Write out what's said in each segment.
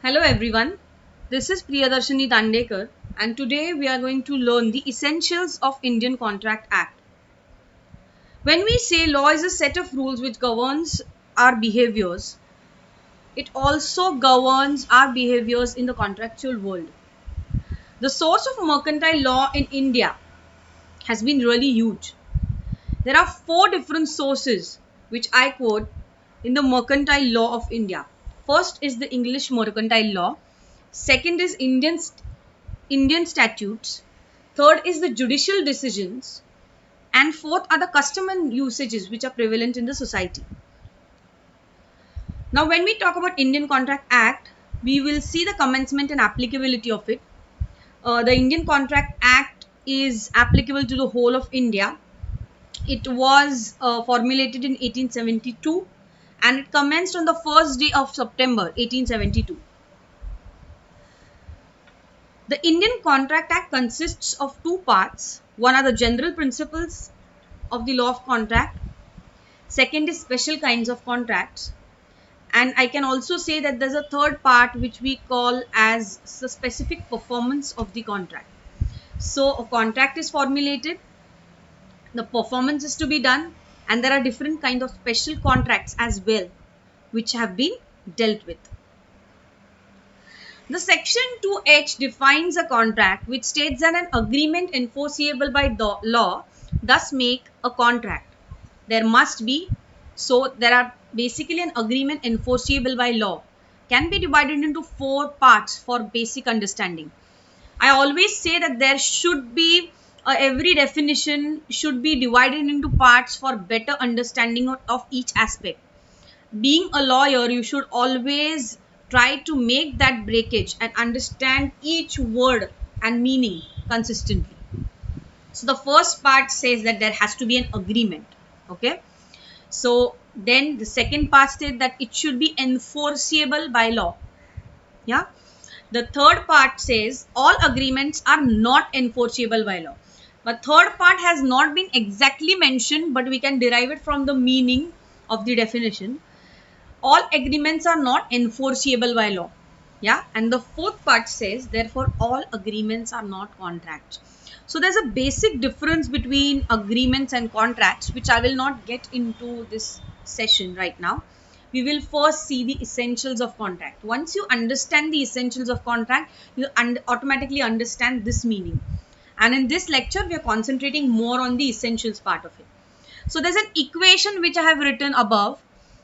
Hello everyone, this is Priyadarshini Dandekar and today we are going to learn the essentials of Indian Contract Act. When we say law is a set of rules which governs our behaviors, it also governs our behaviors in the contractual world. The source of mercantile law in India has been really huge. There are four different sources which I quote in the mercantile law of India. First is the English mercantile law. Second is Indian statutes. Third is the judicial decisions. And fourth are the custom and usages which are prevalent in the society. Now, when we talk about Indian Contract Act, we will see the commencement and applicability of it. The Indian Contract Act is applicable to the whole of India. It was formulated in 1872 and it commenced on the first day of September 1872. The Indian Contract Act consists of two parts. One are the general principles of the law of contract. Second is special kinds of contracts. And I can also say that there's a third part which we call as the specific performance of the contract. So a contract is formulated, the performance is to be done, and there are different kinds of special contracts as well which have been dealt with. The section 2H defines a contract which states that an agreement enforceable by the law thus make a contract. There must be, so there are basically an agreement enforceable by law can be divided into four parts for basic understanding. I always say that there should be every definition should be divided into parts for better understanding of each aspect. Being a lawyer, you should always try to make that breakage and understand each word and meaning consistently. So the first part says that there has to be an agreement. Okay. So then the second part states that it should be enforceable by law. Yeah. The third part says all agreements are not enforceable by law. But third part has not been exactly mentioned, but we can derive it from the meaning of the definition. All agreements are not enforceable by law. Yeah. And the fourth part says, therefore, all agreements are not contracts. So there's a basic difference between agreements and contracts, which I will not get into this session right now. We will first see the essentials of contract. Once you understand the essentials of contract, you automatically understand this meaning. And in this lecture, we are concentrating more on the essentials part of it. So there's an equation which I have written above,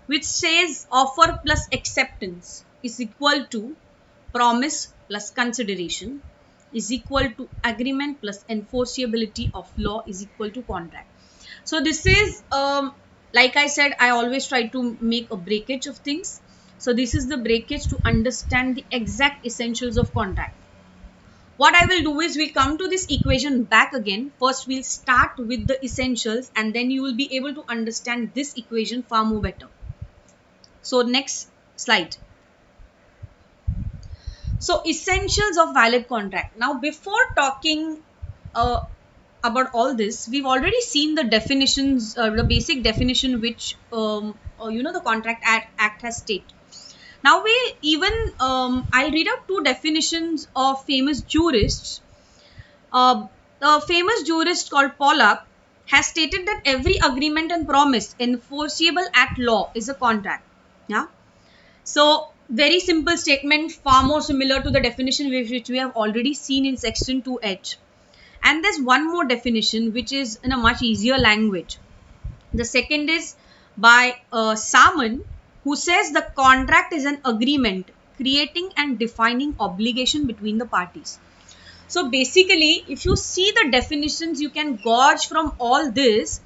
which says offer plus acceptance is equal to promise plus consideration is equal to agreement plus enforceability of law is equal to contract. So this is, like I said, I always try to make a breakage of things. So this is the breakage to understand the exact essentials of contract. What I will do is we'll come to this equation back again. First, we'll start with the essentials and then you will be able to understand this equation far more better. So next slide. So essentials of valid contract. Now before talking about all this, we've already seen the definitions, the basic definition which the Contract Act has stated. Now we even I'll read out two definitions of famous jurists. The famous jurist called Pollack has stated that every agreement and promise enforceable at law is a contract. Yeah. So very simple statement, far more similar to the definition which we have already seen in section 2H. And there's one more definition which is in a much easier language. The second is by Salmon, who says the contract is an agreement creating and defining obligation between the parties. So basically, if you see the definitions, you can gauge from all this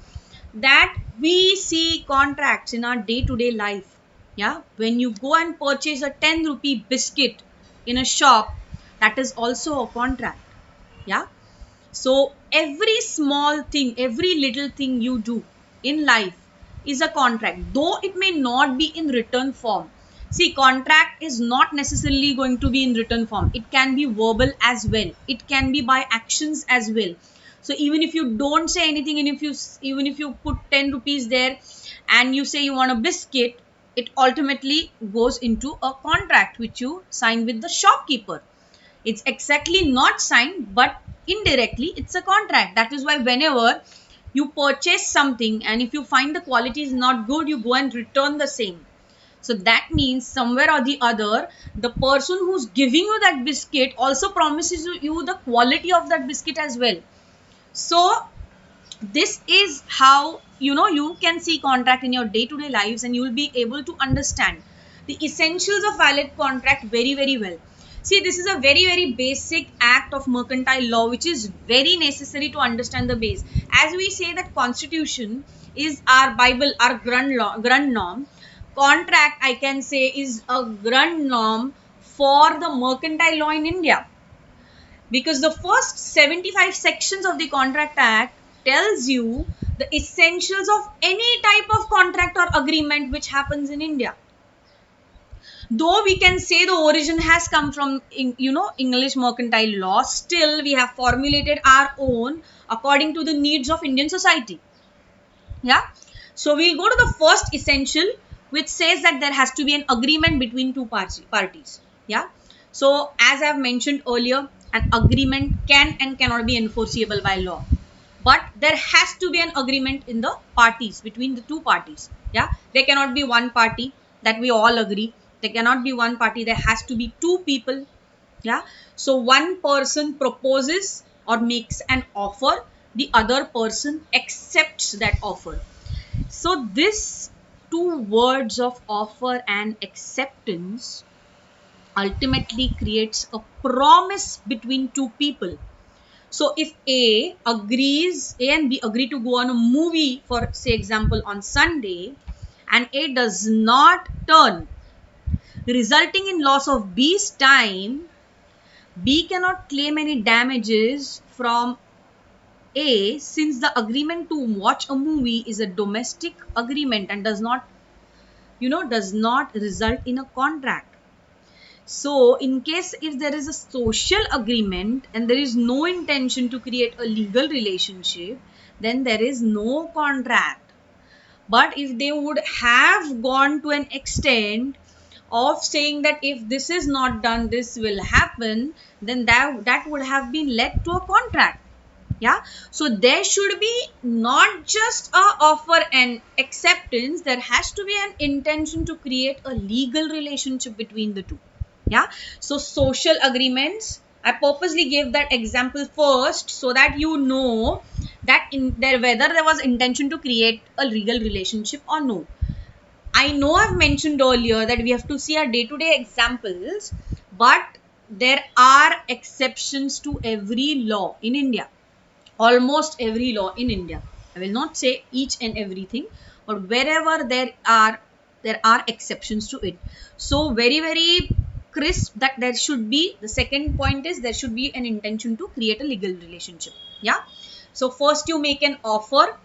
that we see contracts in our day-to-day life. Yeah, when you go and purchase a 10 rupee biscuit in a shop, that is also a contract. Yeah. So every small thing, every little thing you do in life is a contract, though it may not be in written form. See, contract is not necessarily going to be in written form. It can be verbal as well. It can be by actions as well. So even if you don't say anything and even if you put 10 rupees there and you say you want a biscuit, it ultimately goes into a contract which you sign with the shopkeeper. It's exactly not signed, but indirectly it's a contract. That is why whenever you purchase something and if you find the quality is not good, you go and return the same. So that means somewhere or the other, the person who's giving you that biscuit also promises you the quality of that biscuit as well. So this is how you can see contract in your day-to-day lives, and you will be able to understand the essentials of valid contract very very well. See, this is a very very basic act of mercantile law which is very necessary to understand the base. As we say that constitution is our bible, our grand norm, contract I can say is a grand norm for the mercantile law in India, because the first 75 sections of the contract act tells you the essentials of any type of contract or agreement which happens in India. Though we can say the origin has come from English mercantile law, still we have formulated our own according to the needs of Indian society. Yeah, so we'll go to the first essential, which says that there has to be an agreement between two parties. Yeah, so as I have mentioned earlier, an agreement can and cannot be enforceable by law, but there has to be an agreement in the parties, between the two parties. Yeah, there cannot be one party that we all agree. There cannot be one party, there has to be two people. Yeah, so one person proposes or makes an offer, the other person accepts that offer. So this two words of offer and acceptance ultimately creates a promise between two people. So if A and B agree to go on a movie, for say example on Sunday, and A does not turn, resulting in loss of B's time, B cannot claim any damages from A, since the agreement to watch a movie is a domestic agreement and does not result in a contract. So in case if there is a social agreement and there is no intention to create a legal relationship, then there is no contract. But if they would have gone to an extent of saying that if this is not done, this will happen, then that would have been led to a contract. Yeah, so there should be not just a offer and acceptance, there has to be an intention to create a legal relationship between the two. Yeah, so social agreements, I purposely gave that example first so that you know that in there whether there was intention to create a legal relationship or no. I know I've mentioned earlier that we have to see our day-to-day examples, but there are exceptions to every law in India. Almost every law in India. I will not say each and everything, but wherever there are exceptions to it. So very very crisp that there should be, the second point is there should be an intention to create a legal relationship. Yeah. So first you make an offer,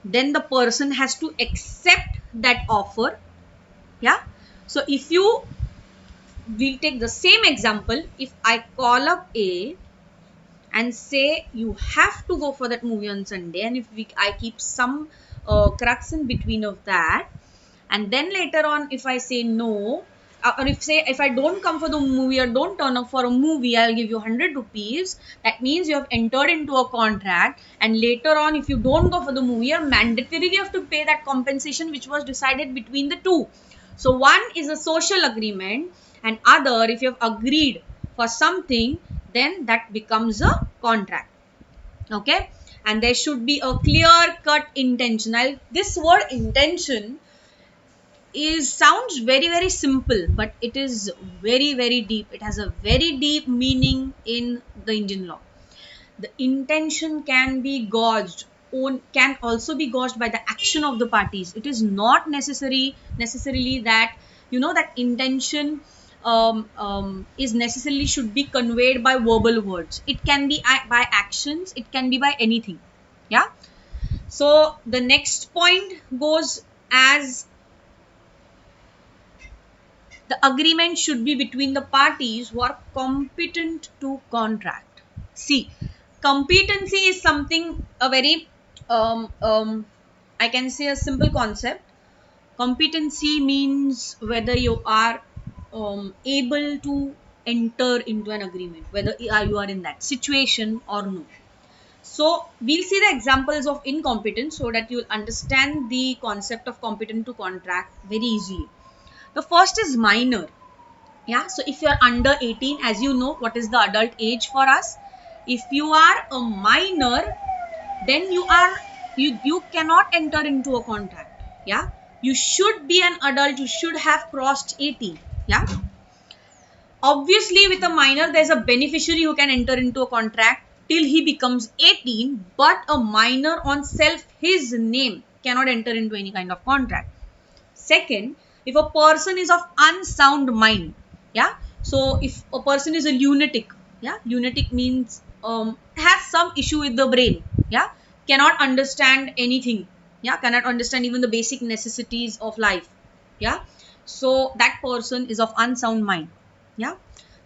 then the person has to accept that offer. Yeah. So if you, we'll take the same example, if I call up A and say you have to go for that movie on Sunday, and if I keep some crux in between of that, and then later on if I say no, or if I don't come for the movie or don't turn up for a movie, I'll give you 100 rupees. That means you have entered into a contract, and later on if you don't go for the movie, you're mandatorily have to pay that compensation which was decided between the two. So one is a social agreement, and other, if you have agreed for something, then that becomes a contract. Okay, and there should be a clear cut intention. This word intention is sounds very very simple, but it is very very deep. It has a very deep meaning in the Indian law. The intention can be gauged, can also be gauged by the action of the parties. It is not necessarily that that intention is necessarily should be conveyed by verbal words. It can be by actions, it can be by anything. Yeah, so the next point goes as the agreement should be between the parties who are competent to contract. See, competency is something a very I can say a simple concept. Competency means whether you are able to enter into an agreement, whether you are in that situation or no. So we'll see the examples of incompetence so that you'll understand the concept of competent to contract very easily. The first is minor. Yeah, so if you're under 18, as you know, what is the adult age for us? If you are a minor, then you cannot enter into a contract. Yeah, you should be an adult, you should have crossed 18. Yeah, obviously with a minor there's a beneficiary who can enter into a contract till he becomes 18, but a minor on self his name cannot enter into any kind of contract. Second, if a person is of unsound mind, yeah, so if a person is a lunatic, yeah, lunatic means has some issue with the brain, yeah, cannot understand anything, yeah, cannot understand even the basic necessities of life, yeah, so that person is of unsound mind, yeah.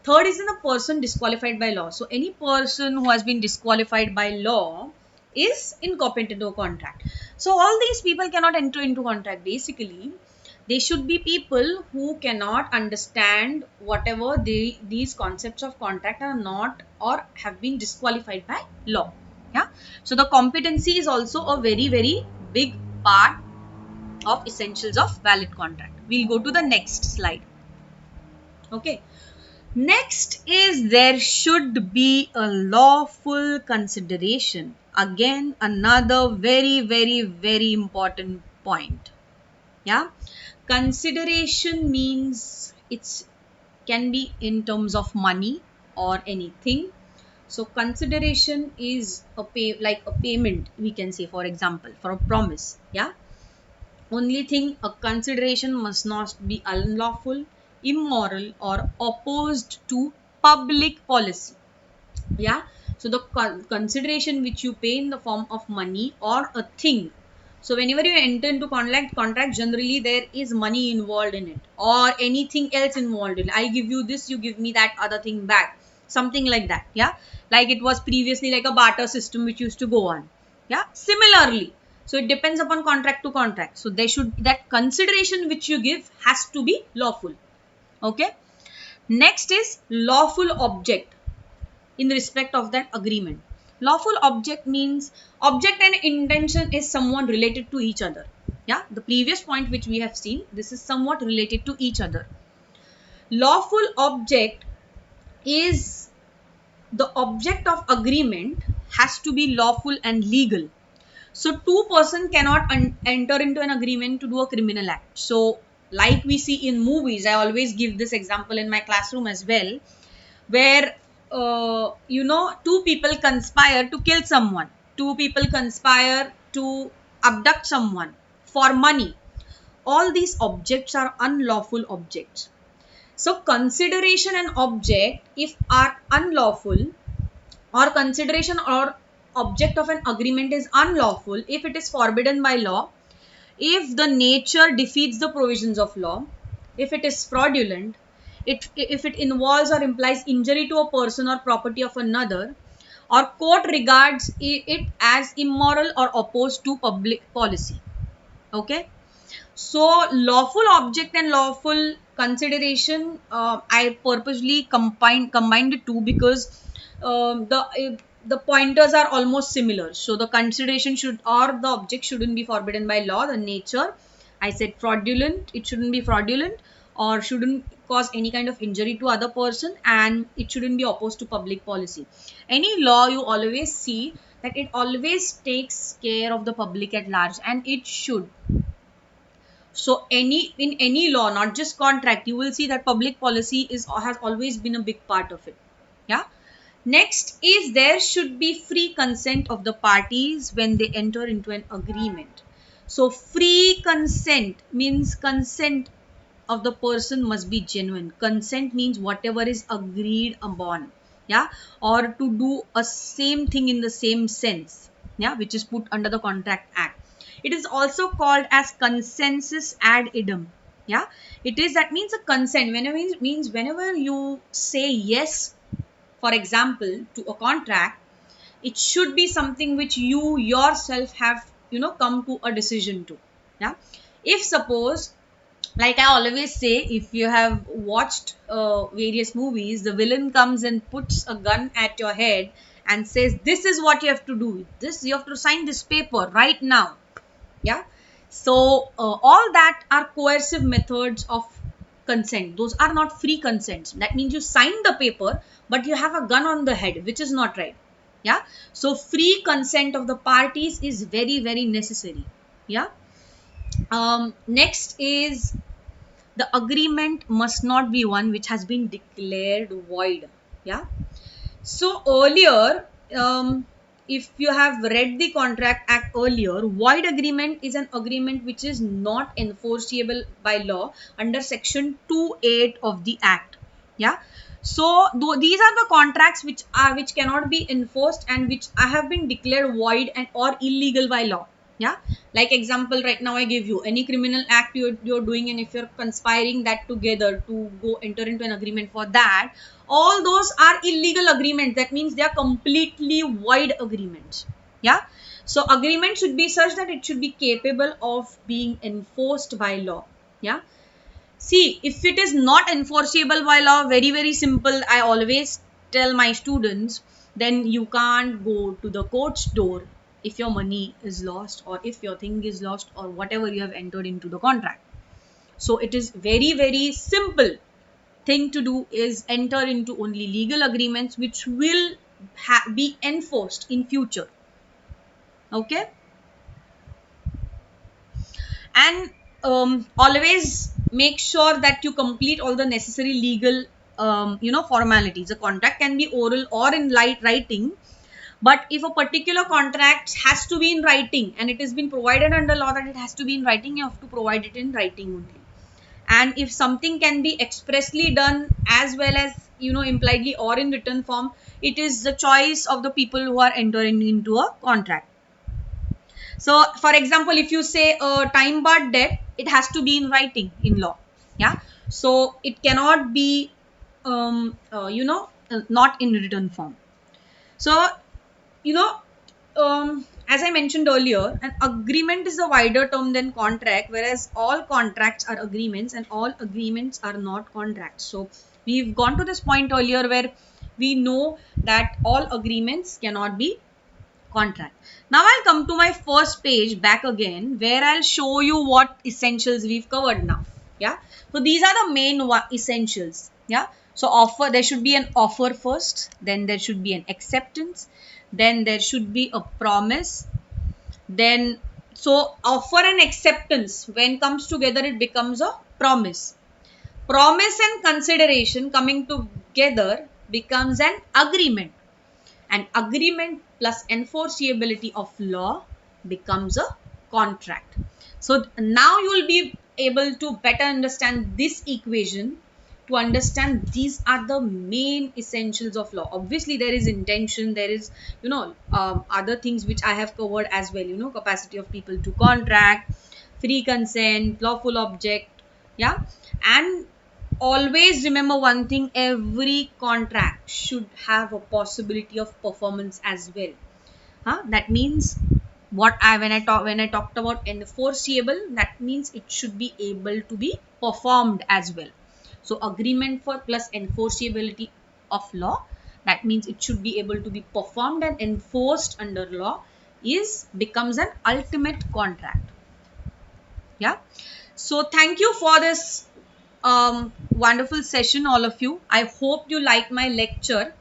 Third is in a person disqualified by law. So any person who has been disqualified by law is incompetent to contract. So all these people cannot enter into contract. Basically, they should be people who cannot understand whatever these concepts of contract are not or have been disqualified by law. Yeah. So the competency is also a very, very big part of essentials of valid contract. We'll go to the next slide. Okay. Next is there should be a lawful consideration. Again, another very, very, very important point. Yeah. Consideration means it's can be in terms of money or anything. So consideration is like a payment, we can say, for example, for a promise. Yeah. Only thing, a consideration must not be unlawful, immoral, or opposed to public policy. Yeah. So the consideration which you pay in the form of money or a thing. So whenever you enter into contract generally there is money involved in it or anything else involved in it. I give you this, you give me that other thing back. Something like that. Yeah. Like it was previously like a barter system which used to go on. Yeah. Similarly. So it depends upon contract to contract. So they should, that consideration which you give has to be lawful. Okay. Next is lawful object in respect of that agreement. Lawful object means object and intention is somewhat related to each other. Yeah, the previous point which we have seen, this is somewhat related to each other. Lawful object is the object of agreement has to be lawful and legal. So two person cannot enter into an agreement to do a criminal act. So like we see in movies, I always give this example in my classroom as well, where two people conspire to kill someone, two people conspire to abduct someone for money. All these objects are unlawful objects. So consideration and object if are unlawful, or consideration or object of an agreement is unlawful if it is forbidden by law, if the nature defeats the provisions of law, if it is fraudulent, if it involves or implies injury to a person or property of another, or court regards it as immoral or opposed to public policy. Okay. So lawful object and lawful consideration, I purposely combined the two because the pointers are almost similar. So the consideration should or the object shouldn't be forbidden by law. The nature, I said fraudulent, it shouldn't be fraudulent or shouldn't cause any kind of injury to other person, and it shouldn't be opposed to public policy. Any law you always see that it always takes care of the public at large, and it should. So in any law, not just contract, you will see that public policy has always been a big part of it. Yeah. Next is there should be free consent of the parties when they enter into an agreement. So free consent means consent of the person must be genuine. Consent means whatever is agreed upon. Yeah. Or to do a same thing in the same sense. Yeah. Which is put under the Contract Act. It is also called as consensus ad idem. Yeah. It is, that means a consent. Whenever you say yes, for example, to a contract, it should be something which you yourself have come to a decision to. Yeah. If suppose, like I always say, if you have watched various movies, the villain comes and puts a gun at your head and says, this is what you have to do, this you have to sign this paper right now. Yeah. So all that are coercive methods of consent. Those are not free consents. That means you sign the paper but you have a gun on the head, which is not right. Yeah. So free consent of the parties is very, very necessary. Yeah. Next is, the agreement must not be one which has been declared void. Yeah. So earlier, if you have read the Contract Act earlier, void agreement is an agreement which is not enforceable by law under section 2(8) of the Act. Yeah. So these are the contracts which cannot be enforced and which have been declared void and or illegal by law. Yeah. Like example, right now I give you any criminal act you're doing, and if you're conspiring that together to go enter into an agreement for that, all those are illegal agreements. That means they are completely void agreements. Yeah. So agreement should be such that it should be capable of being enforced by law. Yeah. See, if it is not enforceable by law, very, very simple. I always tell my students, then you can't go to the court's door if your money is lost or if your thing is lost or whatever you have entered into the contract. So it is very, very simple thing to do is enter into only legal agreements which will be enforced in future. Okay. And always make sure that you complete all the necessary legal formalities. The contract can be oral or in writing, but if a particular contract has to be in writing and it has been provided under law that it has to be in writing, you have to provide it in writing only. And if something can be expressly done as well as impliedly or in written form, it is the choice of the people who are entering into a contract. So for example, if you say a time barred debt, it has to be in writing in law. Yeah. So it cannot be not in written form. So as I mentioned earlier, an agreement is a wider term than contract, whereas all contracts are agreements and all agreements are not contracts. So we've gone to this point earlier where we know that all agreements cannot be contract. Now I'll come to my first page back again where I'll show you what essentials we've covered now. Yeah. So these are the main essentials. Yeah. So offer, there should be an offer first, then there should be an acceptance, then there should be a promise, then so offer and acceptance when comes together it becomes a promise. Promise and consideration coming together becomes an agreement. An agreement plus enforceability of law becomes a contract. So now you will be able to better understand this equation, to understand these are the main essentials of law. Obviously there is intention, there is other things which I have covered as well, capacity of people to contract, free consent, lawful object. Yeah. And always remember one thing, every contract should have a possibility of performance as well. That means when I talked about enforceable, that means it should be able to be performed as well. So agreement for plus enforceability of law, that means it should be able to be performed and enforced under law, becomes an ultimate contract. Yeah. So thank you for this wonderful session, all of you. I hope you liked my lecture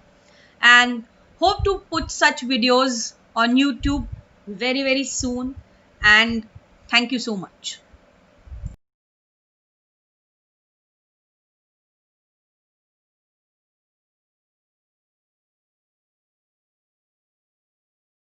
and hope to put such videos on YouTube very, very soon. And thank you so much.